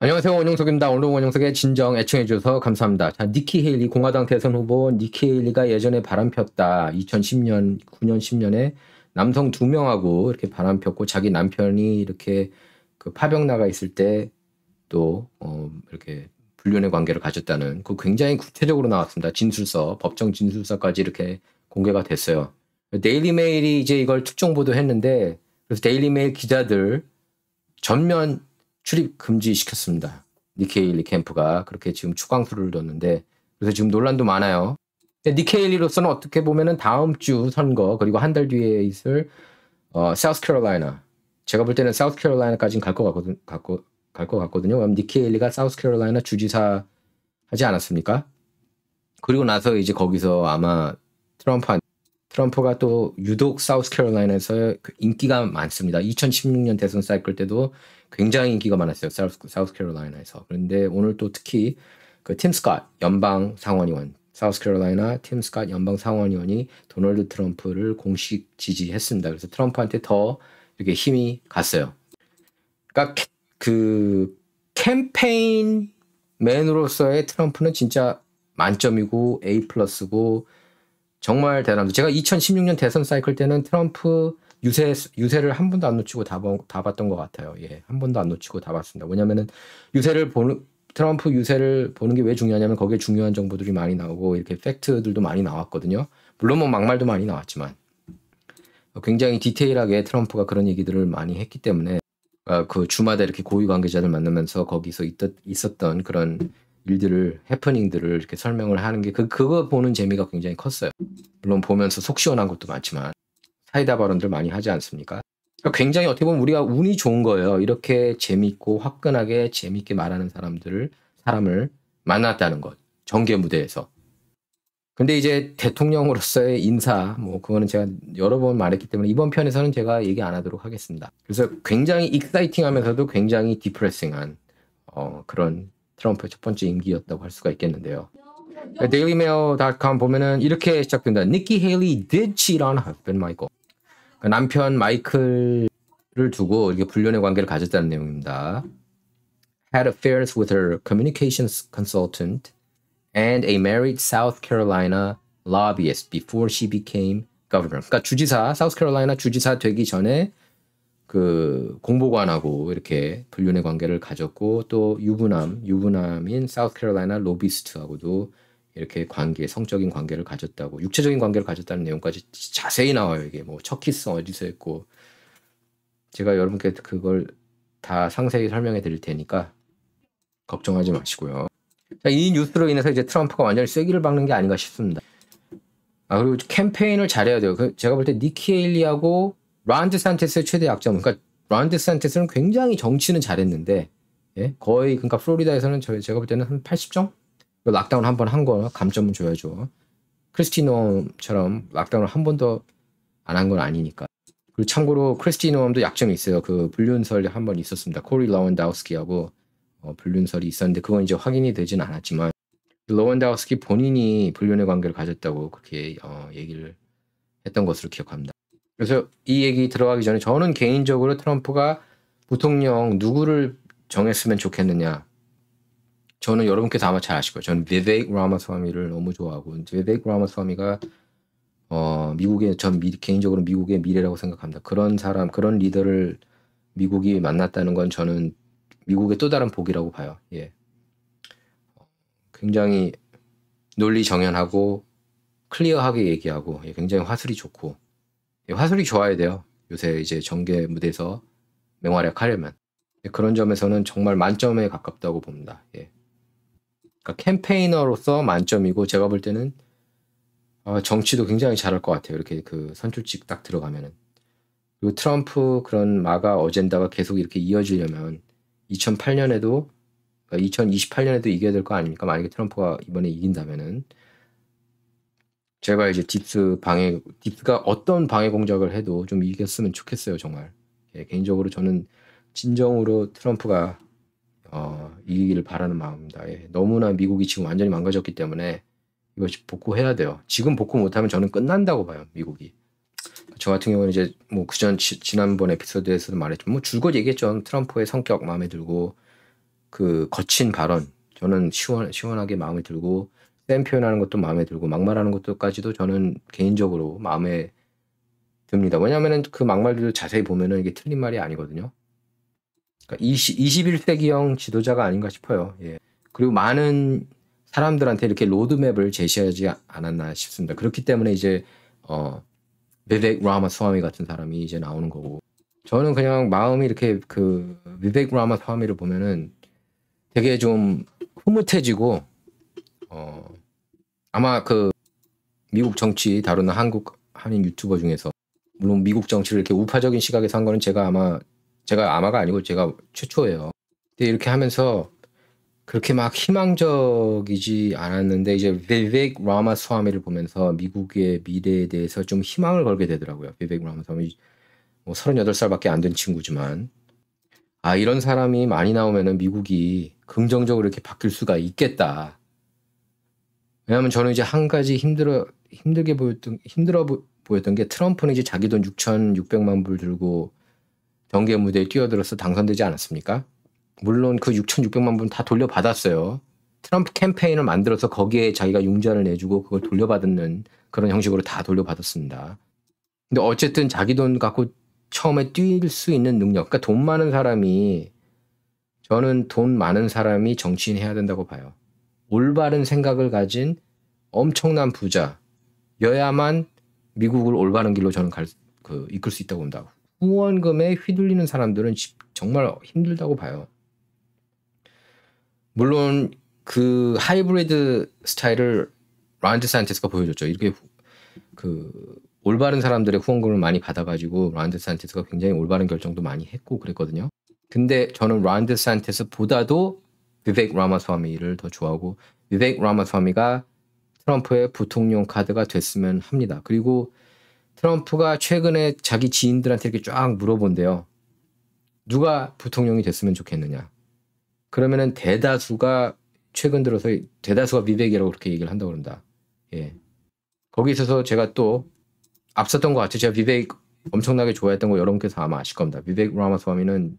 안녕하세요. 원영석입니다. 오늘 원영석의 진정 애청해주셔서 감사합니다. 자, 니키 헤일리, 공화당 대선 후보 니키 헤일리가 예전에 바람 폈다. 2010년, 9년, 10년에 남성 2명하고 이렇게 바람 폈고 자기 남편이 이렇게 그 파병 나가 있을 때 또 이렇게 불륜의 관계를 가졌다는 그 굉장히 구체적으로 나왔습니다. 진술서, 법정 진술서까지 이렇게 공개가 됐어요. 데일리 메일이 이제 이걸 특종 보도했는데 그래서 데일리 메일 기자들 전면 출입 금지시켰습니다. 니키 헤일리 캠프가 그렇게 지금 추강수를 뒀는데 그래서 지금 논란도 많아요. 니키 헤일리로서는 어떻게 보면은 다음 주 선거 그리고 한 달 뒤에 있을 사우스캐롤라이나 제가 볼 때는 사우스캐롤라이나까지는 갈 것 같거든요. 그럼 니키 헤일리가 사우스캐롤라이나 주지사 하지 않았습니까? 그리고 나서 이제 거기서 아마 트럼프가 또 유독 사우스캐롤라이나에서 인기가 많습니다. 2016년 대선 사이클 때도 굉장히 인기가 많았어요. 사우스캐롤라이나에서. 그런데 오늘 또 특히 그 팀 스캇 연방 상원의원, 사우스캐롤라이나 팀 스캇 연방 상원의원이 도널드 트럼프를 공식 지지했습니다. 그래서 트럼프한테 더 이렇게 힘이 갔어요. 그러니까 그 캠페인맨으로서의 트럼프는 진짜 만점이고 A 플러스고 정말 대단합니다. 제가 2016년 대선 사이클 때는 트럼프 유세를 한 번도 안 놓치고 다 봤던 것 같아요. 예, 한 번도 안 놓치고 다 봤습니다. 왜냐면은 트럼프 유세를 보는 게 왜 중요하냐면 거기에 중요한 정보들이 많이 나오고 이렇게 팩트들도 많이 나왔거든요. 물론 뭐 막말도 많이 나왔지만 굉장히 디테일하게 트럼프가 그런 얘기들을 많이 했기 때문에 그 주마다 이렇게 고위 관계자들 만나면서 거기서 있었던 그런 일들을 해프닝들을 이렇게 설명을 하는 게 그거 보는 재미가 굉장히 컸어요. 물론 보면서 속 시원한 것도 많지만 사이다 발언들 많이 하지 않습니까? 그러니까 굉장히 어떻게 보면 우리가 운이 좋은 거예요. 이렇게 재밌고 화끈하게 재밌게 말하는 사람을 만났다는 것. 정계 무대에서. 근데 이제 대통령으로서의 인사, 뭐 그거는 제가 여러 번 말했기 때문에 이번 편에서는 제가 얘기 안 하도록 하겠습니다. 그래서 굉장히 익사이팅하면서도 굉장히 디프레싱한 그런 트럼프의 첫 번째 임기였다고 할 수가 있겠는데요. 데일리메일닷컴 보면은 이렇게 시작된다. 니키 헤일리 did cheat on husband Michael. 그러니까 남편 마이클을 두고 이렇게 불륜의 관계를 가졌다는 내용입니다. Had affairs with her communications consultant and a married South Carolina lobbyist before she became governor. 그러니까 사우스 캐롤라이나 주지사 되기 전에 그 공보관하고 이렇게 불륜의 관계를 가졌고 또 유부남인 사우스 캐롤라이나 로비스트하고도 이렇게 성적인 관계를 가졌다고 육체적인 관계를 가졌다는 내용까지 자세히 나와요. 이게 뭐 첫 키스 어디서 했고 제가 여러분께 그걸 다 상세히 설명해 드릴 테니까 걱정하지 마시고요. 자, 이 뉴스로 인해서 이제 트럼프가 완전히 쐐기를 박는 게 아닌가 싶습니다. 그리고 캠페인을 잘해야 돼요. 제가 볼 때 니키 헤일리하고 론 디샌티스의 최대 약점. 그러니까 론 디샌티스는 굉장히 정치는 잘했는데 예? 거의 그러니까 플로리다에서는 제가 볼 때는 한 80점? 락다운 한 번 한 거 감점은 줘야죠. 크리스티 노엄처럼 락다운을 한 번도 안 한 건 아니니까. 그리고 참고로 크리스티 노엄도 약점이 있어요. 그 불륜설이 한 번 있었습니다. 코리 러원다우스키하고 불륜설이 있었는데 그건 이제 확인이 되진 않았지만 러원다우스키 본인이 불륜의 관계를 가졌다고 그렇게 얘기를 했던 것으로 기억합니다. 그래서 이 얘기 들어가기 전에 저는 개인적으로 트럼프가 부통령 누구를 정했으면 좋겠느냐. 저는 여러분께서 아마 잘 아실 거예요. 저는 비베이크 라마스와미를 너무 좋아하고 비베이크 라마스와미가 개인적으로 미국의 미래라고 생각합니다. 그런 사람, 그런 리더를 미국이 만났다는 건 저는 미국의 또 다른 복이라고 봐요. 예. 굉장히 논리 정연하고 클리어하게 얘기하고 굉장히 화술이 좋고 화술이 좋아야 돼요. 요새 이제 정계 무대에서 맹활약하려면 그런 점에서는 정말 만점에 가깝다고 봅니다. 예. 그러니까 캠페이너로서 만점이고 제가 볼 때는 정치도 굉장히 잘할 것 같아요. 이렇게 그 선출직 딱 들어가면은. 그리고 트럼프 그런 마가 어젠다가 계속 이렇게 이어지려면 2028년에도 이겨야 될 거 아닙니까? 만약에 트럼프가 이번에 이긴다면은 제가 이제 딥스가 어떤 방해 공작을 해도 좀 이겼으면 좋겠어요, 정말. 예, 개인적으로 저는 진정으로 트럼프가 이기기를 바라는 마음입니다. 예, 너무나 미국이 지금 완전히 망가졌기 때문에 이것이 복구해야 돼요. 지금 복구 못하면 저는 끝난다고 봐요, 미국이. 저 같은 경우는 이제 뭐 지난번 에피소드에서도 말했지만 뭐 줄곧 얘기했죠. 트럼프의 성격 마음에 들고 그 거친 발언 저는 시원하게 마음에 들고 센 표현하는 것도 마음에 들고 막말하는 것도까지도 저는 개인적으로 마음에 듭니다. 왜냐하면은 그 막말들을 자세히 보면은 이게 틀린 말이 아니거든요. 그러니까 21세기형 지도자가 아닌가 싶어요. 예. 그리고 많은 사람들한테 이렇게 로드맵을 제시하지 않았나 싶습니다. 그렇기 때문에 이제 비벡 라마스와미 같은 사람이 이제 나오는 거고, 저는 그냥 마음이 이렇게 그 비벡 라마스와미를 보면은 되게 좀 흐뭇해지고, 아마 그 미국 정치 다루는 한인 유튜버 중에서, 물론 미국 정치를 이렇게 우파적인 시각에서 한 거는 제가 아마가 아니고 제가 최초예요. 근데 이렇게 하면서 그렇게 막 희망적이지 않았는데 이제 비벡 라마스와미를 보면서 미국의 미래에 대해서 좀 희망을 걸게 되더라고요. 비벡 라마스와미 뭐 38살밖에 안 된 친구지만, 아, 이런 사람이 많이 나오면은 미국이 긍정적으로 이렇게 바뀔 수가 있겠다. 왜냐하면 저는 이제 한 가지 힘들어 보였던 게, 트럼프는 이제 자기 돈 6,600만 불 들고 정계 무대에 뛰어들어서 당선되지 않았습니까? 물론 그 6,600만 불 다 돌려받았어요. 트럼프 캠페인을 만들어서 거기에 자기가 융자를 내주고 그걸 돌려받는 그런 형식으로 다 돌려받았습니다. 근데 어쨌든 자기 돈 갖고 처음에 뛸 수 있는 능력, 그러니까 돈 많은 사람이, 저는 돈 많은 사람이 정치인 해야 된다고 봐요. 올바른 생각을 가진 엄청난 부자여야만 미국을 올바른 길로 저는 이끌 수 있다고 봅니다. 후원금에 휘둘리는 사람들은 정말 힘들다고 봐요. 물론 그 하이브리드 스타일을 론 디샌티스가 보여줬죠. 이렇게 그 올바른 사람들의 후원금을 많이 받아가지고 론 디샌티스가 굉장히 올바른 결정도 많이 했고 그랬거든요. 근데 저는 론 디샌티스보다도 비벡 라마스와미를 더 좋아하고, 비벡 라마스와미가 트럼프의 부통령 카드가 됐으면 합니다. 그리고 트럼프가 최근에 자기 지인들한테 이렇게 쫙 물어본대요. 누가 부통령이 됐으면 좋겠느냐. 그러면은 최근 들어서 대다수가 비벡이라고 그렇게 얘기를 한다고 그런다. 예. 거기 있어서 제가 또 앞섰던 것 같아요. 제가 비벡 엄청나게 좋아했던 거 여러분께서 아마 아실 겁니다. 비벡 라마스와미는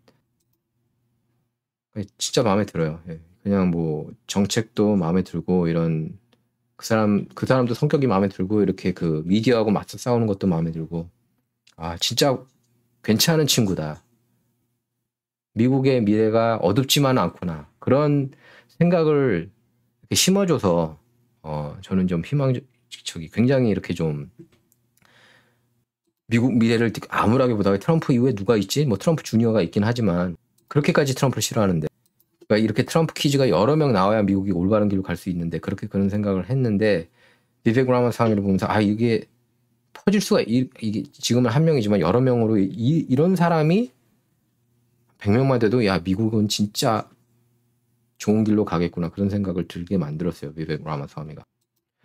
진짜 마음에 들어요. 예. 그냥 뭐 정책도 마음에 들고, 이런 그 사람도 성격이 마음에 들고, 이렇게 그 미디어하고 맞서 싸우는 것도 마음에 들고, 아, 진짜 괜찮은 친구다. 미국의 미래가 어둡지만 않구나. 그런 생각을 이렇게 심어줘서, 저는 좀 굉장히 이렇게 좀 미국 미래를 암울하게 보다가, 트럼프 이후에 누가 있지? 뭐 트럼프 주니어가 있긴 하지만 그렇게까지 트럼프를 싫어하는데, 그러니까 이렇게 트럼프 키즈가 여러 명 나와야 미국이 올바른 길로 갈 수 있는데, 그런 생각을 했는데, 비벡 라마스와미를 보면서 이게 퍼질 수가, 이게 지금은 한 명이지만 여러 명으로 이런 사람이 100명만 돼도 야, 미국은 진짜 좋은 길로 가겠구나, 그런 생각을 들게 만들었어요, 비벡 라마스와미가.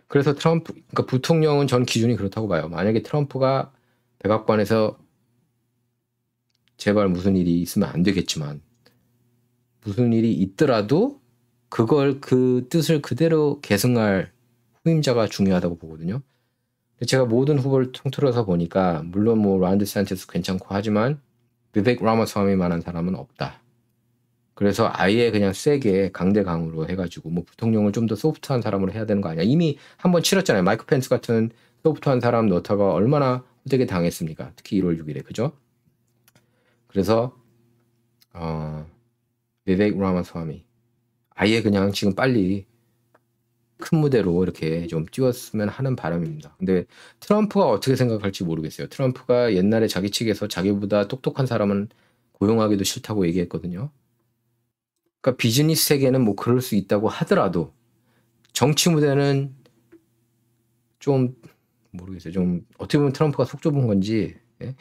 그래서 그러니까 부통령은 전 기준이 그렇다고 봐요. 만약에 트럼프가 백악관에서, 제발 무슨 일이 있으면 안 되겠지만, 무슨 일이 있더라도 그 뜻을 그대로 계승할 후임자가 중요하다고 보거든요. 제가 모든 후보를 통틀어서 보니까, 물론 뭐 론 디샌티스 괜찮고 하지만 비벡 라마스와미만한 사람은 없다. 그래서 아예 그냥 세게 강대강으로 해가지고 뭐 부통령을 좀 더 소프트한 사람으로 해야 되는 거 아니야. 이미 한번 치렀잖아요. 마이크 펜스 같은 소프트한 사람 넣다가 얼마나 호되게 당했습니까? 특히 1월 6일에. 그죠? 그래서 비벡 라마스와미 아예 그냥 지금 빨리 큰 무대로 이렇게 좀 띄웠으면 하는 바람입니다. 근데 트럼프가 어떻게 생각할지 모르겠어요. 트럼프가 옛날에 자기 측에서 자기보다 똑똑한 사람은 고용하기도 싫다고 얘기했거든요. 그러니까 비즈니스 세계는 뭐 그럴 수 있다고 하더라도, 정치 무대는 좀 모르겠어요. 좀 어떻게 보면 트럼프가 속 좁은 건지, 예?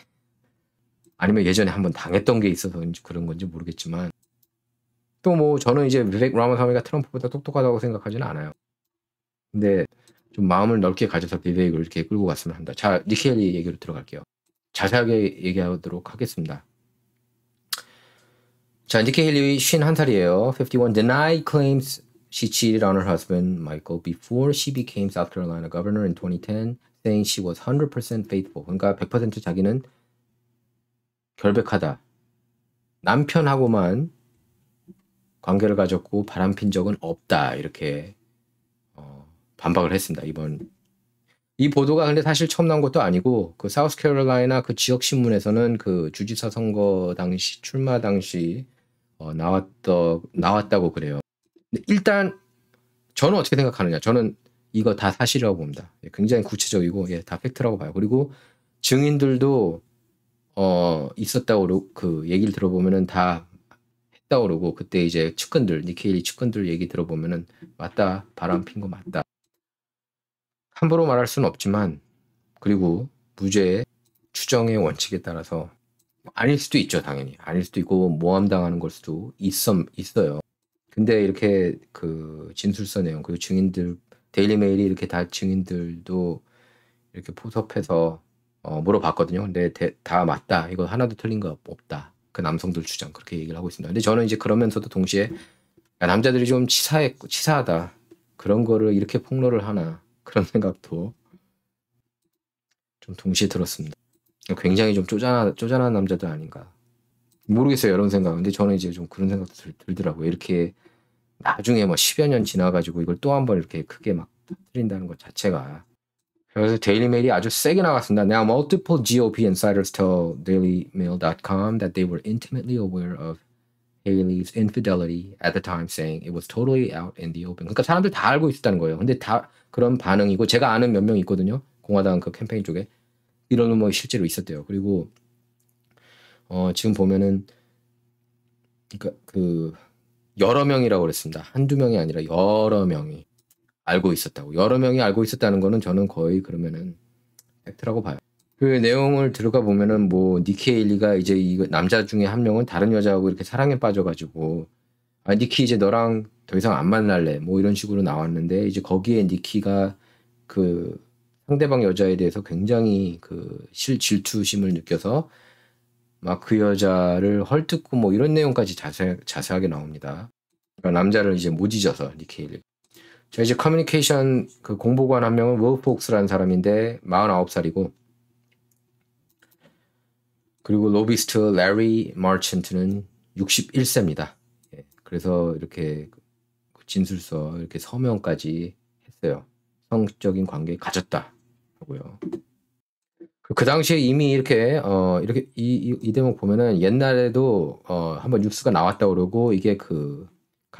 아니면 예전에 한번 당했던 게 있어서 그런 건지 모르겠지만, 또 뭐 저는 이제 비벡 라마스와미가 트럼프보다 똑똑하다고 생각하지는 않아요. 근데 좀 마음을 넓게 가져서 비벡을 이렇게 끌고 갔으면 합니다. 자, 니키 헬리 얘기로 들어갈게요. 자세하게 얘기하도록 하겠습니다. 자, 니키 헬리 51살이에요. 51 denied claims she cheated on her husband Michael before she became South Carolina governor in 2010, saying she was 100% faithful. 그러니까 100% 자기는 결백하다. 남편하고만 관계를 가졌고 바람핀 적은 없다 이렇게 반박을 했습니다. 이 보도가 근데 사실 처음 나온 것도 아니고 그 사우스캐롤라이나 그 지역 신문에서는 그 주지사 선거 당시 출마 당시 나왔다고 그래요. 근데 일단 저는 어떻게 생각하느냐? 저는 이거 다 사실이라고 봅니다. 굉장히 구체적이고 다 팩트라고 봐요. 그리고 증인들도 있었다고 그 얘기를 들어보면은 다 했다고 그러고 그때 이제 측근들 니케일리 측근들 얘기 들어보면은 맞다 바람핀 거 맞다. 함부로 말할 수는 없지만 그리고 무죄 추정의 원칙에 따라서 아닐 수도 있죠, 당연히. 아닐 수도 있고 모함당하는 걸 수도 있어요. 근데 이렇게 그 진술서 내용 그리고 증인들 데일리 메일이 이렇게 다 증인들도 이렇게 포섭해서 물어봤거든요. 근데 다 맞다. 이거 하나도 틀린 거 없다. 그 남성들 주장 그렇게 얘기를 하고 있습니다. 근데 저는 이제 그러면서도 동시에 남자들이 좀 치사하다. 그런 거를 이렇게 폭로를 하나 그런 생각도 좀 동시에 들었습니다. 굉장히 좀 쪼잔한 남자들 아닌가. 모르겠어요. 이런 생각. 근데 저는 이제 좀 그런 생각도 들더라고요. 이렇게 나중에 뭐 10여 년 지나가지고 이걸 또 한 번 이렇게 크게 막 터뜨린다는 것 자체가. 그래서 데일리 메일이 아주 세게 나갔습니다. Now multiple GOP insiders tell dailymail.com that they were intimately aware of Haley's infidelity at the time, saying it was totally out in the open. 그러니까 사람들 다 알고 있었다는 거예요. 근데 다 그런 반응이고 제가 아는 몇 명 있거든요. 공화당 그 캠페인 쪽에 이런 뭐 실제로 있었대요. 그리고 지금 보면은 그러니까 그 여러 명이라고 그랬습니다. 한두 명이 아니라 여러 명이 알고 있었다고. 여러 명이 알고 있었다는 거는 저는 거의 그러면은 팩트라고 봐요. 그 내용을 들어가 보면은 뭐 니키 헤일리가 이제 이 남자 중에 한 명은 다른 여자하고 이렇게 사랑에 빠져가지고 니키 이제 너랑 더 이상 안 만날래 뭐 이런 식으로 나왔는데 이제 거기에 니키가 그 상대방 여자에 대해서 굉장히 그 질투심을 느껴서 막 그 여자를 헐뜯고 뭐 이런 내용까지 자세하게 나옵니다. 그러니까 남자를 이제 못 잊어서 니키 헤일리. 저 이제 커뮤니케이션 그 공보관 한 명은 윌 폭스라는 사람인데 49살이고 그리고 로비스트 레리 마천트는 61세입니다. 그래서 이렇게 진술서 이렇게 서명까지 했어요. 성적인 관계 가졌다 하고요. 그 당시에 이미 이렇게 이 대목 보면은 옛날에도 한번 뉴스가 나왔다고 그러고 이게 그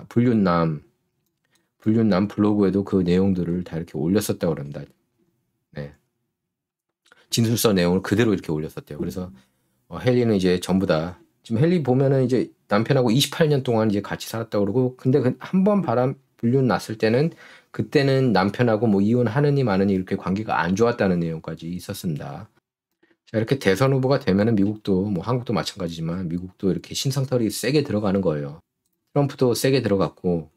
불륜남 블로그에도 그 내용들을 다 이렇게 올렸었다고 그럽니다. 네. 진술서 내용을 그대로 이렇게 올렸었대요. 그래서 헨리는 이제 전부 다 지금 헨리 보면은 이제 남편하고 28년 동안 이제 같이 살았다고 그러고 근데 한 번 불륜 났을 때는 그때는 남편하고 뭐 이혼하느니 마느니 이렇게 관계가 안 좋았다는 내용까지 있었습니다. 자, 이렇게 대선 후보가 되면은 미국도 뭐 한국도 마찬가지지만 미국도 이렇게 신상털이 세게 들어가는 거예요. 트럼프도 세게 들어갔고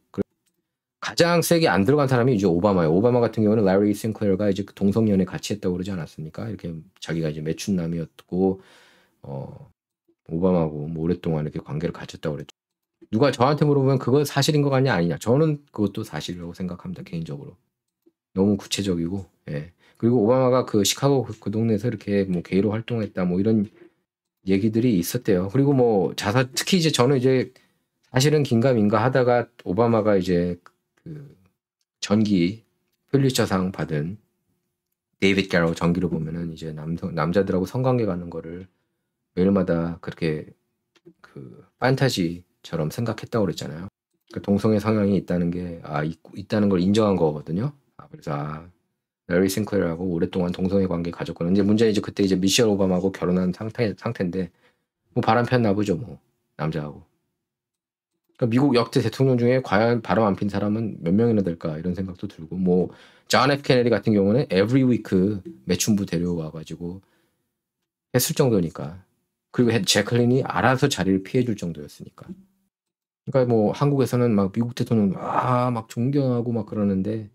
가장 세게 안 들어간 사람이 이제 오바마예요. 오바마 같은 경우는 라리 싱클레어가 이제 동성연애 같이 했다고 그러지 않았습니까? 이렇게 자기가 이제 매춘남이었고 오바마하고 뭐 오랫동안 이렇게 관계를 가졌다고 그랬죠. 누가 저한테 물어보면 그거 사실인 것 같냐 아니냐. 저는 그것도 사실이라고 생각합니다. 개인적으로. 너무 구체적이고. 예. 그리고 오바마가 그 시카고 그 동네에서 이렇게 뭐 게이로 활동했다 뭐 이런 얘기들이 있었대요. 그리고 뭐 특히 이제 저는 이제 사실은 긴가민가 하다가 오바마가 이제 그 전기 퓰리처상 받은 데이빗 게로 전기로 보면은 이제 남자들하고 성관계 갖는 거를 매일마다 그렇게 그 판타지처럼 생각했다고 그랬잖아요. 그 동성애 성향이 있다는 게 있다는 걸 인정한 거거든요. 그래서 레리 싱클레어하고 오랫동안 동성애 관계 가졌거든요. 이제 문제는 이제 그때 이제 미셸 오바마하고 결혼한 상태인데 뭐 바람 폈나 보죠, 뭐 남자하고. 그러니까 미국 역대 대통령 중에 과연 바람 안 핀 사람은 몇 명이나 될까 이런 생각도 들고 뭐 존 F 케네디 같은 경우는 every week 매춘부 데려와가지고 했을 정도니까. 그리고 제클린이 알아서 자리를 피해줄 정도였으니까. 그러니까 뭐 한국에서는 막 미국 대통령 막 존경하고 막 그러는데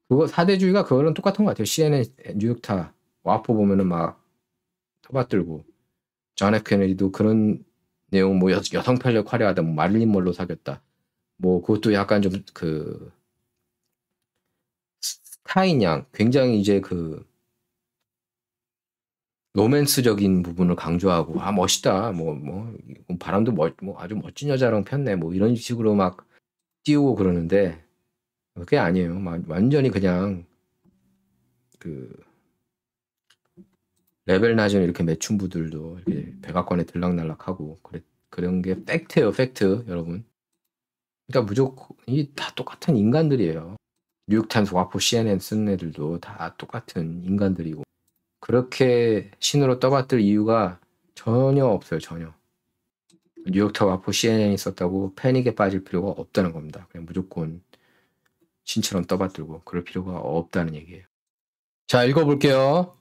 그거 사대주의가 그거는 똑같은 것 같아요. CNN, 뉴욕타, 와포 보면은 막 터받들고 존 F 케네디도 그런 내용 뭐 여성 편력 화려하다, 뭐 마릴린 먼로 사귀었다. 뭐 그것도 약간 좀 그 스타인 양 굉장히 이제 그 로맨스적인 부분을 강조하고 아 멋있다 바람도 아주 멋진 여자랑 폈네 뭐 이런 식으로 막 띄우고 그러는데 그게 아니에요. 완전히 그냥 그 레벨 낮은 이렇게 매춘부들도 이렇게 백악관에 들락날락하고 그런 게 팩트예요, 팩트 여러분. 그러니까 무조건 이 다 똑같은 인간들이에요. 뉴욕타임스, 와포, CNN 쓰는 애들도 다 똑같은 인간들이고 그렇게 신으로 떠받들 이유가 전혀 없어요, 전혀. 뉴욕타임스, 와포, CNN이 썼다고 패닉에 빠질 필요가 없다는 겁니다. 그냥 무조건 신처럼 떠받들고 그럴 필요가 없다는 얘기예요. 자, 읽어볼게요.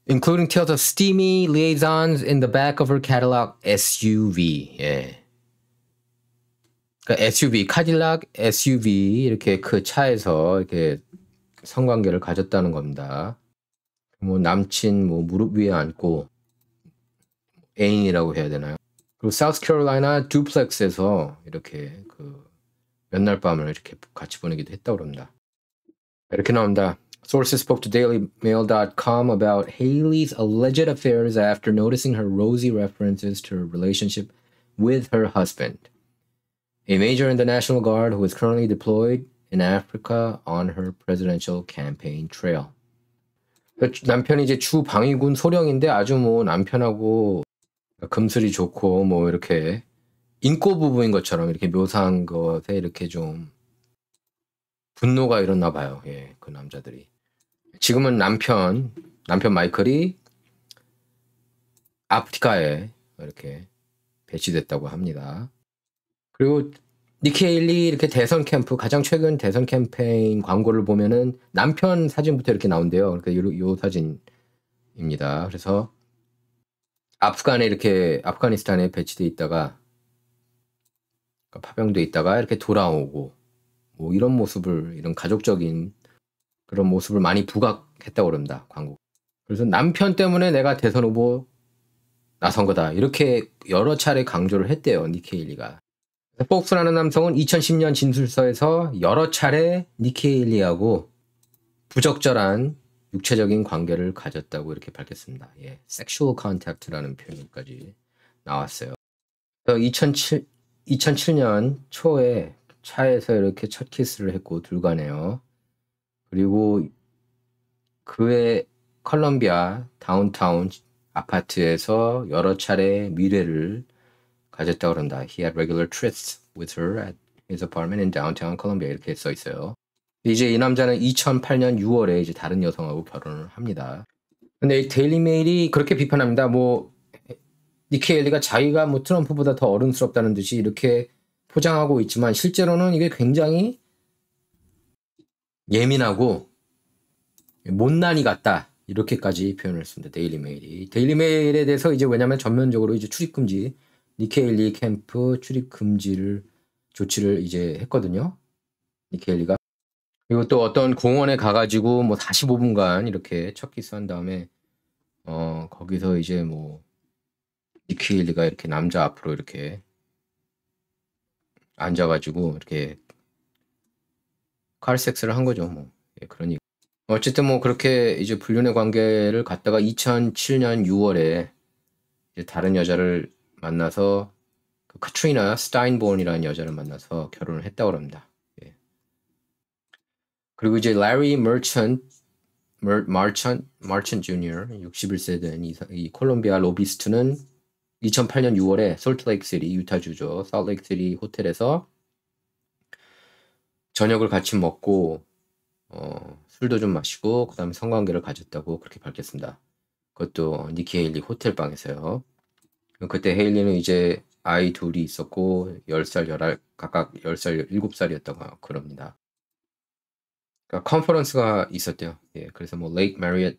Including tales of steamy liaisons in the back of her Cadillac SUV. 예. 그러니까 SUV, 카딜락 SUV 이렇게 그 차에서 이렇게 성관계를 가졌다는 겁니다. 뭐 남친 뭐 무릎 위에 앉고 애인이라고 해야 되나요? 그리고 사우스캐롤라이나 듀플렉스에서 이렇게 그 몇날 밤을 이렇게 같이 보내기도 했다고 합니다. 이렇게 나온다. Sources spoke to DailyMail.com about Haley's alleged affairs after noticing her rosy references to her relationship with her husband, a major in the National Guard who is currently deployed in Africa on her presidential campaign trail. 남편이 이제 주 방위군 소령인데 아주 뭐 남편하고 금슬이 좋고 뭐 이렇게 인꼬 부부인 것처럼 이렇게 묘사한 것에 이렇게 좀 분노가 일었나 봐요. 예, 그 남자들이. 지금은 남편 마이클이 아프리카에 이렇게 배치됐다고 합니다. 그리고 니키 헤일리 이렇게 대선 캠프 가장 최근 대선 캠페인 광고를 보면은 남편 사진부터 이렇게 나온대요. 그러니까 요 사진입니다. 그래서 아프가니스탄에 배치돼 있다가 파병돼 있다가 이렇게 돌아오고 뭐 이런 가족적인 그런 모습을 많이 부각했다고 그럽니다. 광고. 그래서 남편 때문에 내가 대선 후보 나선 거다. 이렇게 여러 차례 강조를 했대요. 니키 헤일리가. 폭스라는 남성은 2010년 진술서에서 여러 차례 니키 헤일리하고 부적절한 육체적인 관계를 가졌다고 이렇게 밝혔습니다. 예, sexual contact라는 표현까지 나왔어요. 2007년 초에 차에서 이렇게 첫 키스를 했고 둘간에요. 그리고 그의 컬럼비아 다운타운 아파트에서 여러 차례 미래를 가졌다고 그런다. He had regular trysts with her at his apartment in downtown Columbia 이렇게 써 있어요. 이제 이 남자는 2008년 6월에 이제 다른 여성하고 결혼을 합니다. 근데 이 데일리 메일이 그렇게 비판합니다. 뭐 니키 헤일리가 자기가 뭐 트럼프보다 더 어른스럽다는 듯이 이렇게 포장하고 있지만 실제로는 이게 굉장히 예민하고 못난이 같다 이렇게까지 표현을 했습니다. 데일리 메일이. 데일리 메일에 대해서 이제 왜냐면 전면적으로 이제 출입 금지 니키 헤일리 캠프 출입 금지를 조치를 이제 했거든요. 니키 헤일리가. 그리고 또 어떤 공원에 가가지고 뭐 45분간 이렇게 첫 키스한 다음에 거기서 이제 뭐 니키 헤일리가 이렇게 남자 앞으로 이렇게 앉아가지고 이렇게 칼섹스를 한 거죠. 뭐 예, 그런 얘기. 어쨌든 뭐 그렇게 이제 불륜의 관계를 갖다가 2007년 6월에 이제 다른 여자를 만나서 그 카트리나 스타인본이라는 여자를 만나서 결혼을 했다고 합니다. 예. 그리고 이제 라리 마천트 주니어 61세 된 이 콜롬비아 로비스트는 2008년 6월에 솔트레이크시티 유타주죠. 솔트레이크시티 호텔에서 저녁을 같이 먹고 술도 좀 마시고 그다음에 성관계를 가졌다고 그렇게 밝혔습니다. 그것도 니키 헤일리 호텔방에서요. 그때 헤일리는 이제 아이 둘이 있었고 10살, 각각 10살, 7살이었다고 그럽니다. 그러니까 컨퍼런스가 있었대요. 예, 그래서 뭐 레이크 메리엇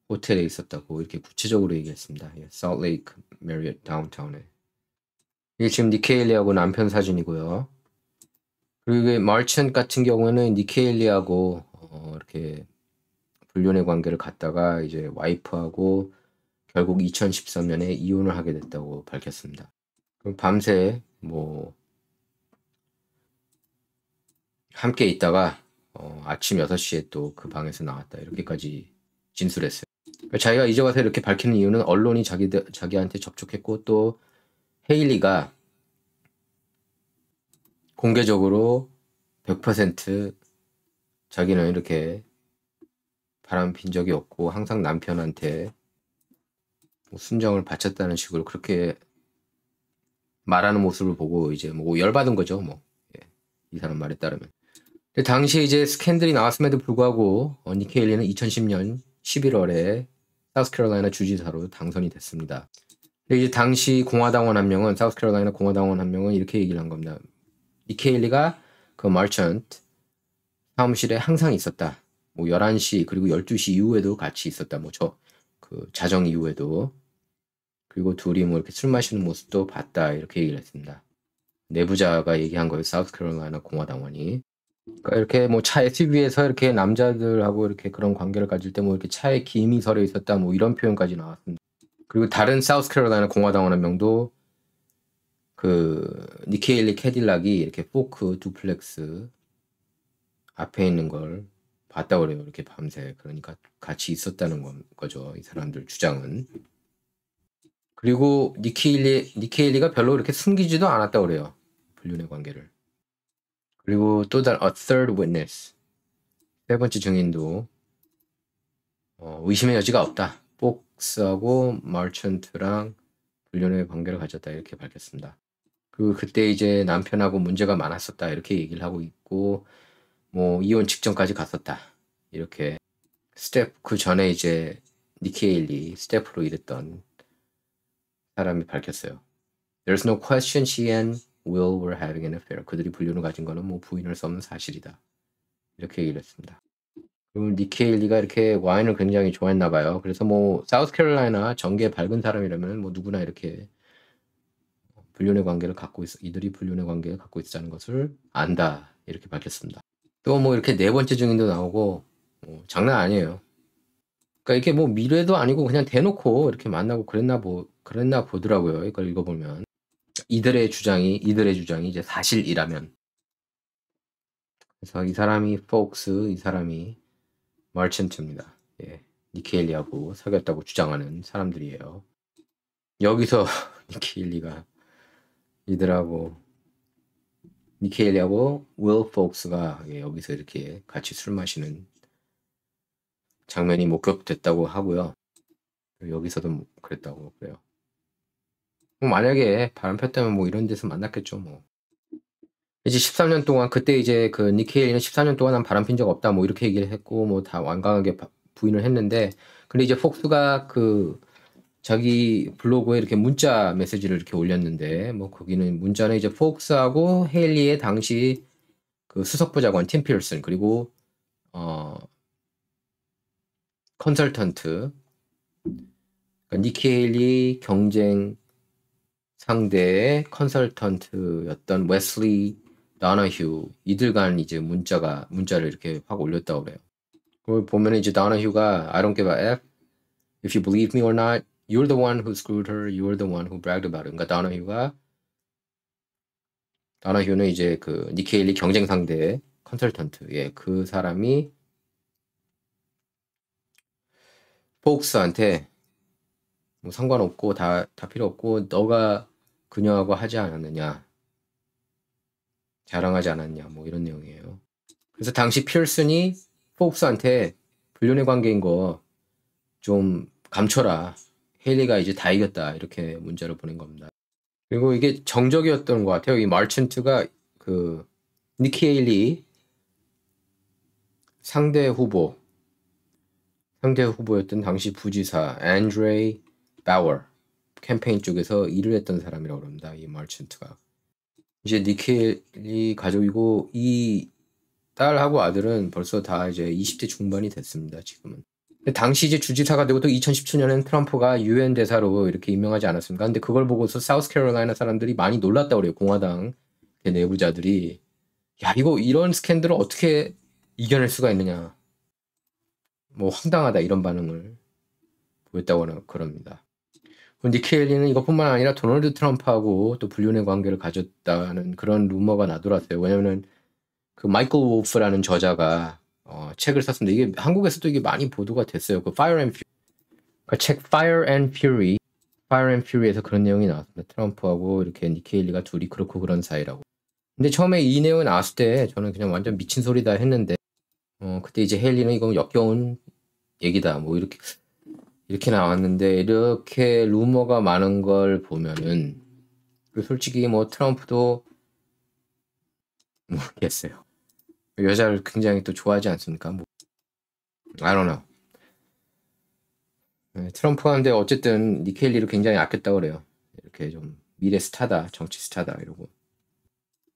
호텔에 있었다고 이렇게 구체적으로 얘기했습니다. 예, 솔트 레이크 메리엇 다운타운에. 이게 지금 니키 헤일리하고 남편 사진이고요. 그리고 이게 마천트 같은 경우는 니키 헤일리하고 이렇게 불륜의 관계를 갖다가 이제 와이프하고 결국 2013년에 이혼을 하게 됐다고 밝혔습니다. 그럼 밤새 뭐 함께 있다가 아침 6시에 또 그 방에서 나왔다 이렇게까지 진술했어요. 그러니까 자기가 이제 와서 이렇게 밝히는 이유는 언론이 자기한테 접촉했고 또 헤일리가 공개적으로 100% 자기는 이렇게 바람핀 적이 없고 항상 남편한테 뭐 순정을 바쳤다는 식으로 그렇게 말하는 모습을 보고 이제 뭐 열받은 거죠. 뭐 이 사람 말에 따르면. 근데 당시에 이제 스캔들이 나왔음에도 불구하고 니키 헤일리는 2010년 11월에 사우스캐롤라이나 주지사로 당선이 됐습니다. 근데 이제 당시 공화당원 한 명은 사우스캐롤라이나 공화당원 한 명은 이렇게 얘기를 한 겁니다. 니키 헤일리가 그 마천트 사무실에 항상 있었다. 뭐 11시 그리고 12시 이후에도 같이 있었다. 뭐 그 자정 이후에도. 그리고 둘이 뭐 이렇게 술 마시는 모습도 봤다. 이렇게 얘기를 했습니다. 내부자가 얘기한 거예요. 사우스캐롤라이나 공화당원이. 그러니까 이렇게 뭐 차 SUV에서 이렇게 남자들하고 이렇게 그런 관계를 가질 때 뭐 이렇게 차에 김이 서려 있었다. 뭐 이런 표현까지 나왔습니다. 그리고 다른 사우스캐롤라이나 공화당원 한 명도 그 니키 헤일리 캐딜락이 이렇게 포크 두플렉스 앞에 있는 걸 봤다고 그래요. 이렇게 밤새. 그러니까 같이 있었다는 거죠. 이 사람들 주장은. 그리고 니키 헤일리가 별로 이렇게 숨기지도 않았다고 그래요. 불륜의 관계를. 그리고 또 다른 a third witness. 세 번째 증인도 의심의 여지가 없다. 폭스하고 마천트랑 불륜의 관계를 가졌다. 이렇게 밝혔습니다. 그리고 그때 이제 남편하고 문제가 많았었다. 이렇게 얘기를 하고 있고 뭐 이혼 직전까지 갔었다. 이렇게 그 전에 이제 니키 헤일리 스태프로 일했던 사람이 밝혔어요. There's no question she and Will were having an affair. 그들이 불륜을 가진 거는 뭐 부인할 수 없는 사실이다. 이렇게 얘기를 했습니다. 그리고 니키 헤일리가 이렇게 와인을 굉장히 좋아했나 봐요. 그래서 뭐 사우스캐롤라이나 전개 밝은 사람이라면 뭐 누구나 이렇게 불륜의 관계를 갖고 이들이 불륜의 관계를 갖고 있다는 것을 안다. 이렇게 밝혔습니다. 또 뭐 이렇게 네 번째 증인도 나오고 장난 아니에요. 그러니까 이게 뭐 미래도 아니고 그냥 대놓고 이렇게 만나고 그랬나 보더라고요. 이걸 읽어보면 이들의 주장이 이제 사실이라면. 그래서 이 사람이 폭스, 이 사람이 마천트입니다. 예, 니키 헤일리하고 사귀었다고 주장하는 사람들이에요. 여기서 니키 헤일리가 니키 헤일리하고 윌 폭스가 여기서 이렇게 같이 술 마시는 장면이 목격됐다고 하고요. 여기서도 그랬다고 그래요. 뭐 만약에 바람 폈다면 뭐 이런 데서 만났겠죠. 뭐 이제 13년 동안 그때 이제 그 니키 헤일리는 14년 동안 난 바람 핀 적 없다. 뭐 이렇게 얘기를 했고 뭐 다 완강하게 부인을 했는데 근데 이제 폭스가 그 자기 블로그에 이렇게 문자 메시지를 이렇게 올렸는데 뭐 거기는 문자는 이제 폭스하고 헤일리의 당시 그 수석부 장관 팀 필슨 그리고 컨설턴트 그러니까 니키 헤일리 경쟁 상대의 컨설턴트였던 웨슬리 다나휴 이들 간 이제 문자를 이렇게 확 올렸다고 그래요. 그걸 보면 이제 다나휴가 I don't give a F if you believe me or not you're the one who screwed her you're the one who bragged about it. 그러니까 다나휴는 이제 그 니키 헤일리 경쟁 상대의 컨설턴트 그 사람이 폭스한테 뭐 상관없고 다 필요 없고 너가 그녀하고 하지 않았느냐 자랑하지 않았냐 뭐 이런 내용이에요. 그래서 당시 필슨이 폭스한테 불륜의 관계인 거 좀 감춰라 헤일리가 이제 다 이겼다 이렇게 문자를 보낸 겁니다. 그리고 이게 정적이었던 것 같아요. 이 마천트가 그 니키 헤일리 상대 후보였던 당시 부지사 앤드레이 바워 캠페인 쪽에서 일을 했던 사람이라고 합니다. 이 마천트가 이제 니키 헤일리 가족이고 이 딸하고 아들은 벌써 다 이제 20대 중반이 됐습니다. 지금은. 당시 이제 주지사가 되고 또 2017년엔 트럼프가 유엔 대사로 이렇게 임명하지 않았습니까? 근데 그걸 보고서 사우스캐롤라이나 사람들이 많이 놀랐다고 그래요. 공화당 내부자들이 야 이거 이런 스캔들을 어떻게 이겨낼 수가 있느냐 뭐 황당하다 이런 반응을 보였다고 그럽니다. 니키 헤일리는 이것뿐만 아니라 도널드 트럼프하고 또 불륜의 관계를 가졌다는 그런 루머가 나돌았어요. 왜냐면은 그 마이클 wol프라는 저자가 책을 썼습니다. 이게 한국에서도 이게 많이 보도가 됐어요. 그 Fire and Fury, 그 책 Fire and Fury, Fire and Fury에서 그런 내용이 나왔습니다. 트럼프하고 이렇게 니키 헤일리가 둘이 그렇고 그런 사이라고. 근데 처음에 이 내용이 나왔을 때 저는 그냥 완전 미친 소리다 했는데 그때 이제 헤일리는 이거 역겨운 얘기다 뭐 이렇게 나왔는데 이렇게 루머가 많은 걸 보면은 솔직히 뭐 트럼프도 모르겠어요. 여자를 굉장히 또 좋아하지 않습니까? 뭐 I don't know. 트럼프가 근데 어쨌든 니키 헤일리를 굉장히 아꼈다고 그래요. 이렇게 좀 미래 스타다, 정치 스타다 이러고.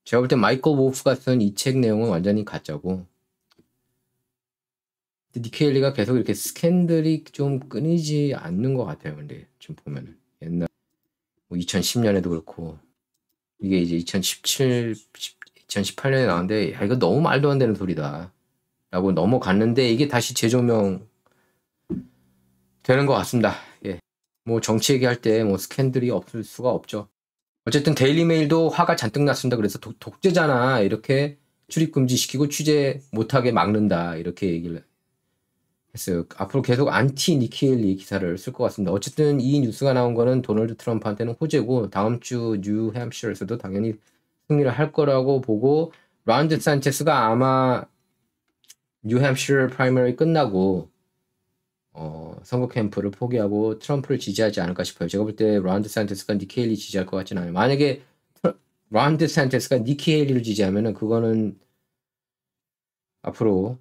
제가 볼 때 마이클 wol프가 쓴 이 책 내용은 완전히 가짜고 니키 헤일리가 계속 이렇게 스캔들이 좀 끊이지 않는 것 같아요. 근데 지금 보면은 옛날 뭐 2010년에도 그렇고 이게 이제 2018년에 나왔는데 야 이거 너무 말도 안 되는 소리다 라고 넘어갔는데 이게 다시 재조명 되는 것 같습니다. 예. 뭐 정치 얘기할 때 뭐 스캔들이 없을 수가 없죠. 어쨌든 데일리메일도 화가 잔뜩 났습니다. 그래서 독재잖아 이렇게 출입 금지시키고 취재 못하게 막는다 이렇게 얘기를 했어요. 앞으로 계속 안티 니키 헤일리 기사를 쓸 것 같습니다. 어쨌든 이 뉴스가 나온 거는 도널드 트럼프한테는 호재고 다음 주 뉴햄셔에서도 당연히 승리를 할 거라고 보고 론 데산티스가 아마 뉴햄셔 프라이머리 끝나고 선거 캠프를 포기하고 트럼프를 지지하지 않을까 싶어요. 제가 볼 때 론 데산티스가 니키 헤일리 지지할 것 같지는 않아요. 만약에 론 데산티스가 니키 헤일리를 지지하면은 그거는 앞으로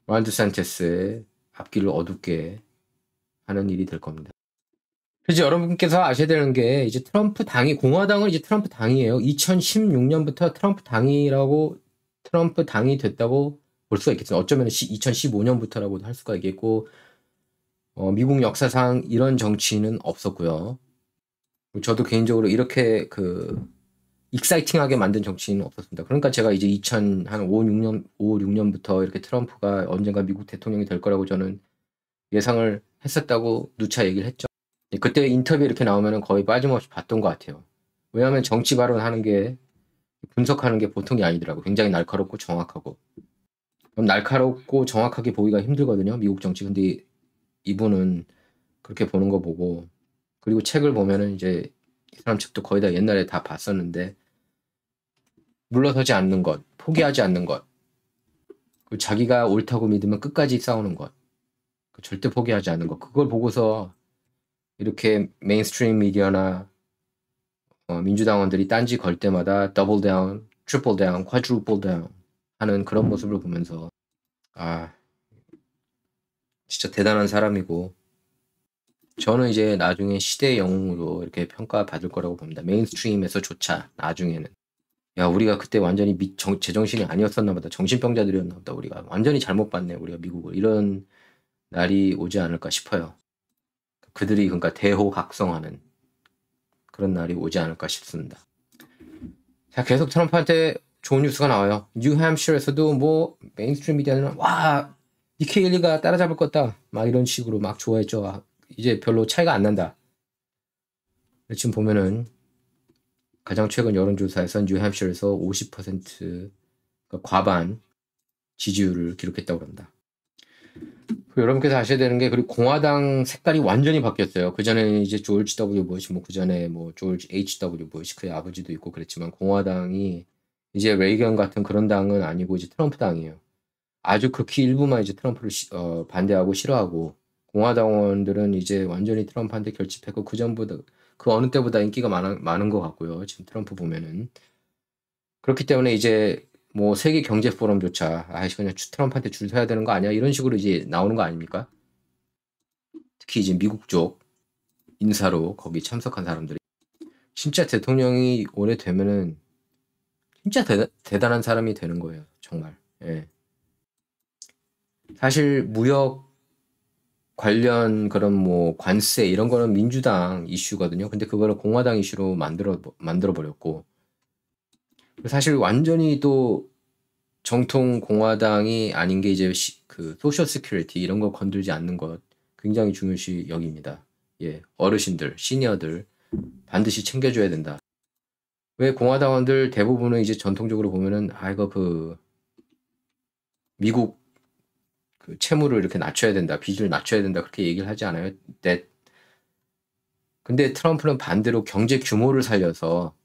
론 데산티스의 앞길을 어둡게 하는 일이 될 겁니다. 그래서 여러분께서 아셔야 되는 게 이제 트럼프 당이 공화당은 이제 트럼프 당이에요. 2016년부터 트럼프 당이 됐다고 볼 수가 있겠죠. 어쩌면 2015년부터라고도 할 수가 있겠고 미국 역사상 이런 정치인은 없었고요. 저도 개인적으로 이렇게 익사이팅하게 만든 정치인은 없었습니다. 그러니까 제가 이제 2005, 6년부터 이렇게 트럼프가 언젠가 미국 대통령이 될 거라고 저는 예상을 했었다고 누차 얘기를 했죠. 그때 인터뷰 이렇게 나오면 거의 빠짐없이 봤던 것 같아요. 왜냐하면 정치 발언하는 게 분석하는 게 보통이 아니더라고. 굉장히 날카롭고 정확하고. 그럼 날카롭고 정확하게 보기가 힘들거든요. 미국 정치. 근데 이분은 그렇게 보는 거 보고 그리고 책을 보면은 이제 이 사람 책도 거의 다 옛날에 다 봤었는데 물러서지 않는 것, 포기하지 않는 것, 자기가 옳다고 믿으면 끝까지 싸우는 것, 절대 포기하지 않는 것. 그걸 보고서 이렇게 메인스트림 미디어나 민주당원들이 딴지 걸 때마다 더블 다운, 트리플 다운, 쿼드루플 다운 하는 그런 모습을 보면서 진짜 대단한 사람이고 저는 이제 나중에 시대의 영웅으로 이렇게 평가받을 거라고 봅니다. 메인스트림에서조차 나중에는 야 우리가 그때 완전히 제정신이 아니었었나 보다. 정신병자들이었나 보다. 우리가 완전히 잘못 봤네. 우리가 미국을. 이런 날이 오지 않을까 싶어요. 그들이 그러니까 대호각성하는 그런 날이 오지 않을까 싶습니다. 자, 계속 트럼프한테 좋은 뉴스가 나와요. 뉴햄셔에서도 뭐 메인스트림 미디어는 와 니키 헤일리가 따라잡을 것 같다. 막 이런 식으로 막 좋아했죠. 이제 별로 차이가 안 난다. 지금 보면은 가장 최근 여론조사에서 뉴햄셔에서 50% 그러니까 과반 지지율을 기록했다고 합니다. 여러분께서 아셔야 되는 게 그리고 공화당 색깔이 완전히 바뀌었어요. 그 전에는 이제 조지 W 부시, 뭐 그 전에 뭐 조지 H.W 부시 그의 아버지도 있고 그랬지만 공화당이 이제 레이건 같은 그런 당은 아니고 이제 트럼프 당이에요. 아주 극히 일부만 이제 트럼프를 반대하고 싫어하고 공화당원들은 이제 완전히 트럼프한테 결집했고 그 전보다 그 어느 때보다 인기가 많은 것 같고요. 지금 트럼프 보면은 그렇기 때문에 이제 뭐 세계 경제 포럼조차 그냥 트럼프한테 줄 서야 되는 거 아니야? 이런 식으로 이제 나오는 거 아닙니까? 특히 이제 미국 쪽 인사로 거기 참석한 사람들이 진짜 대통령이 오래 되면은 진짜 대단한 사람이 되는 거예요. 정말. 예. 사실 무역 관련 그런 뭐 관세 이런 거는 민주당 이슈거든요. 근데 그거를 공화당 이슈로 만들어 버렸고 사실 완전히 또 정통 공화당이 아닌 게 이제 그 소셜 시큐리티 이런 거 건들지 않는 것 굉장히 중요시 여깁니다. 예, 어르신들, 시니어들 반드시 챙겨줘야 된다. 왜 공화당원들 대부분은 이제 전통적으로 보면은 이거 미국 그 채무를 이렇게 낮춰야 된다, 빚을 낮춰야 된다 그렇게 얘기를 하지 않아요? 근데 트럼프는 반대로 경제 규모를 살려서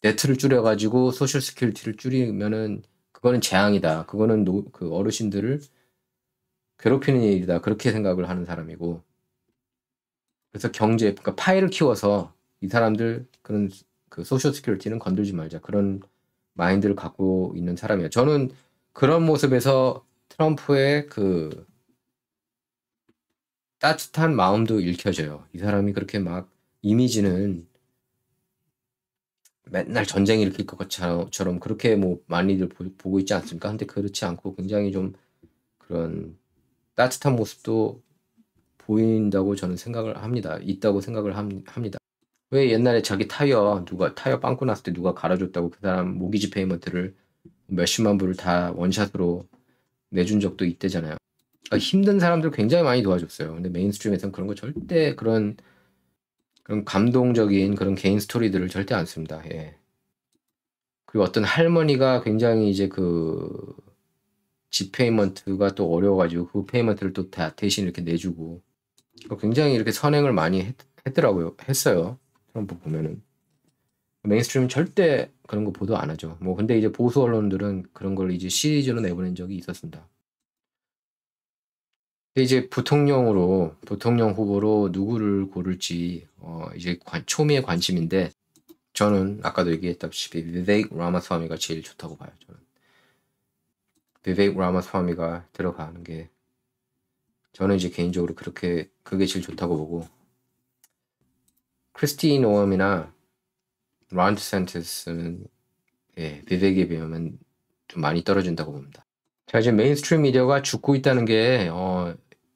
네트를 줄여가지고 소셜 시큐리티를 줄이면은 그거는 재앙이다. 그거는 그 어르신들을 괴롭히는 일이다. 그렇게 생각을 하는 사람이고. 그래서 그러니까 파이를 키워서 이 사람들 그런 그 소셜 시큐리티는 건들지 말자. 그런 마인드를 갖고 있는 사람이에요. 저는 그런 모습에서 트럼프의 그 따뜻한 마음도 읽혀져요. 이 사람이 그렇게 막 이미지는 맨날 전쟁 일으킬 것처럼 그렇게 뭐 많이들 보고 있지 않습니까? 근데 그렇지 않고 굉장히 좀 그런 따뜻한 모습도 보인다고 저는 생각을 합니다. 있다고 생각을 합니다. 왜 옛날에 자기 누가 타이어 빵꾸 났을 때 누가 갈아줬다고 그 사람 모기지 페이먼트를 몇십만 불을 다 원샷으로 내준 적도 있대잖아요. 그러니까 힘든 사람들 굉장히 많이 도와줬어요. 근데 메인스트림에서는 그런 거 절대 그런 감동적인 그런 개인 스토리들을 절대 안 씁니다. 예. 그리고 어떤 할머니가 굉장히 이제 그 집페이먼트가 또 어려워가지고 그 페이먼트를 또 다 대신 이렇게 내주고 굉장히 이렇게 선행을 많이 했어요. 트럼프 보면은 메인스트림은 절대 그런 거 보도 안 하죠. 뭐 근데 이제 보수 언론들은 그런 걸 이제 시리즈로 내보낸 적이 있었습니다. 근데 이제 부통령 후보로 누구를 고를지 이제 초미의 관심인데 저는 아까도 얘기했다시피 비베이크 라마스와미가 제일 좋다고 봐요. 저는 비베이크 라마스와미가 들어가는 게 저는 이제 개인적으로 그게 제일 좋다고 보고 크리스티 노엄이나 론 디샌티스는 비베이크에 비하면 좀 많이 떨어진다고 봅니다. 자, 이제 메인스트림 미디어가 죽고 있다는 게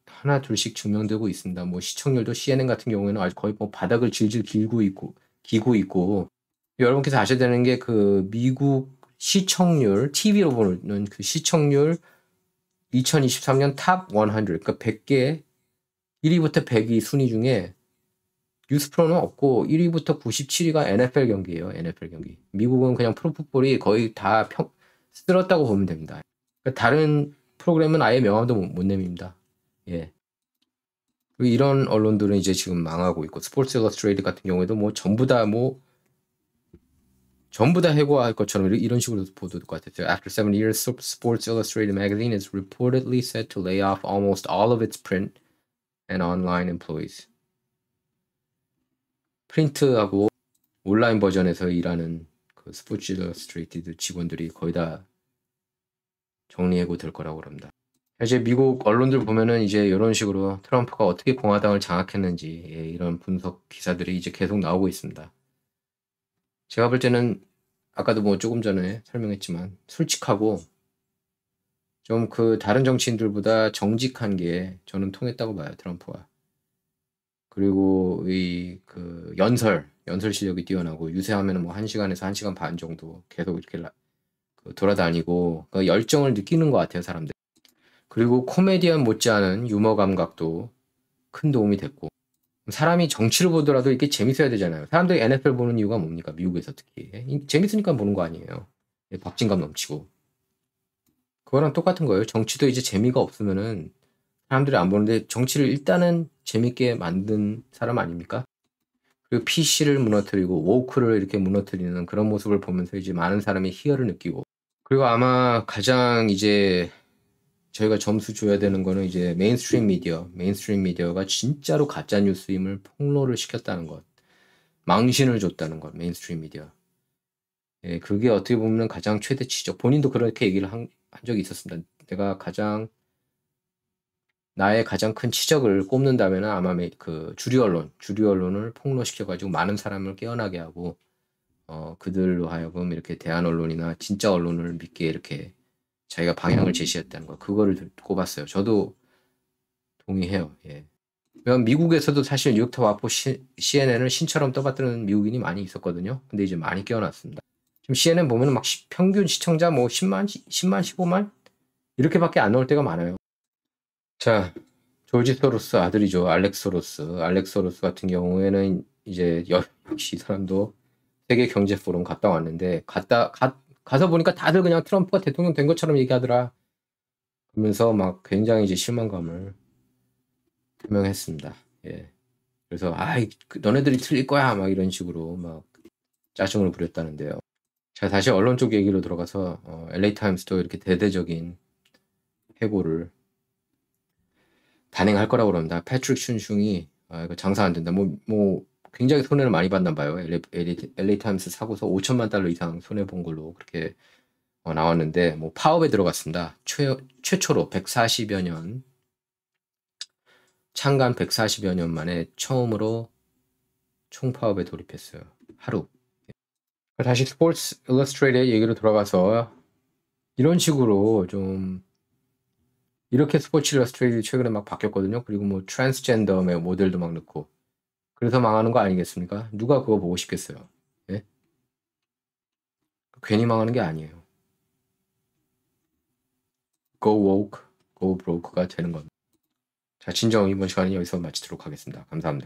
하나 둘씩 증명되고 있습니다. 뭐 시청률도 CNN 같은 경우에는 아직 거의 뭐 바닥을 질질 기고 있고 여러분께서 아셔야 되는 게 그 미국 시청률 TV로 보는 그 시청률 2023년 탑 100, 그러니까 100개 1위부터 100위 순위 중에 뉴스프로는 없고 1위부터 97위가 NFL 경기예요. NFL 경기. 미국은 그냥 프로풋볼이 거의 다 쓸었다고 보면 됩니다. 그러니까 다른 프로그램은 아예 명함도 못 내밉니다. 예. 이런 언론들은 이제 지금 망하고 있고 스포츠 일러스트레이트 같은 경우에도 뭐 전부 다 해고할 것처럼 이런 식으로 보도될 것 같았어요. After 7 years, Sports Illustrated magazine is reportedly set to lay off almost all of its print and online employees. 프린트하고 온라인 버전에서 일하는 그 스포츠 일러스트레이티드 직원들이 거의 다 정리해고 될 거라고 합니다. 이제 미국 언론들 보면은 이제 이런 식으로 트럼프가 어떻게 공화당을 장악했는지 이런 분석 기사들이 이제 계속 나오고 있습니다. 제가 볼 때는 아까도 뭐 조금 전에 설명했지만 솔직하고 좀 그 다른 정치인들보다 정직한 게 저는 통했다고 봐요. 트럼프가. 그리고 이 그 연설 실력이 뛰어나고 유세하면 뭐 1시간에서 1시간 반 정도 계속 이렇게 돌아다니고 그 열정을 느끼는 것 같아요, 사람들. 그리고 코미디언 못지않은 유머 감각도 큰 도움이 됐고 사람이 정치를 보더라도 이게 재밌어야 되잖아요. 사람들이 NFL 보는 이유가 뭡니까? 미국에서 특히 재밌으니까 보는 거 아니에요. 박진감 넘치고 그거랑 똑같은 거예요. 정치도 이제 재미가 없으면은 사람들이 안 보는데 정치를 일단은 재밌게 만든 사람 아닙니까? 그리고 PC를 무너뜨리고 워크를 이렇게 무너뜨리는 그런 모습을 보면서 이제 많은 사람이 희열을 느끼고 그리고 아마 가장 이제 저희가 점수 줘야 되는 거는 이제 메인스트림 미디어가 진짜로 가짜 뉴스임을 폭로를 시켰다는 것, 망신을 줬다는 것, 메인스트림 미디어. 예, 그게 어떻게 보면 가장 최대치죠. 본인도 그렇게 얘기를 한 적이 있었습니다. 나의 가장 큰 치적을 꼽는다면 아마 그 주류 언론을 폭로시켜가지고 많은 사람을 깨어나게 하고 그들로 하여금 이렇게 대한 언론이나 진짜 언론을 믿게 이렇게 자기가 방향을 제시했다는 거 그거를 꼽았어요. 저도 동의해요. 예. 미국에서도 사실 뉴욕타 와포 CNN을 신처럼 떠받드는 미국인이 많이 있었거든요. 근데 이제 많이 깨어났습니다. 지금 CNN 보면 막 평균 시청자 뭐 10만, 15만 이렇게밖에 안 나올 때가 많아요. 자, 조지 소로스 아들이죠. 알렉스 소로스 같은 경우에는 이제 역시 이 사람도 세계 경제 포럼 갔다 왔는데 가서 보니까 다들 그냥 트럼프가 대통령 된 것처럼 얘기하더라. 그러면서 막 굉장히 이제 실망감을 표명했습니다. 예. 그래서 아이 너네들이 틀릴 거야 막 이런 식으로 막 짜증을 부렸다는데요. 자, 다시 언론 쪽 얘기로 들어가서 LA 타임스도 이렇게 대대적인 해고를 단행할 거라고 그럽니다. 패트릭 춘슝이 이거 장사 안 된다. 뭐 굉장히 손해를 많이 봤나 봐요. LA 타임스 사고서 5천만 달러 이상 손해 본 걸로 그렇게 나왔는데 뭐 파업에 들어갔습니다. 최초로 140여 년 창간 140여 년 만에 처음으로 총파업에 돌입했어요. 하루. 다시 스포츠 일러스트레이트 얘기로 돌아가서 이런 식으로 좀 이렇게 스포츠 일러스트레이트 최근에 막 바뀌었거든요. 그리고 뭐 트랜스젠더 모델도 막 넣고 그래서 망하는 거 아니겠습니까? 누가 그거 보고 싶겠어요? 예? 괜히 망하는 게 아니에요. Go woke, go broke가 되는 겁니다. 자, 진정 이번 시간은 여기서 마치도록 하겠습니다. 감사합니다.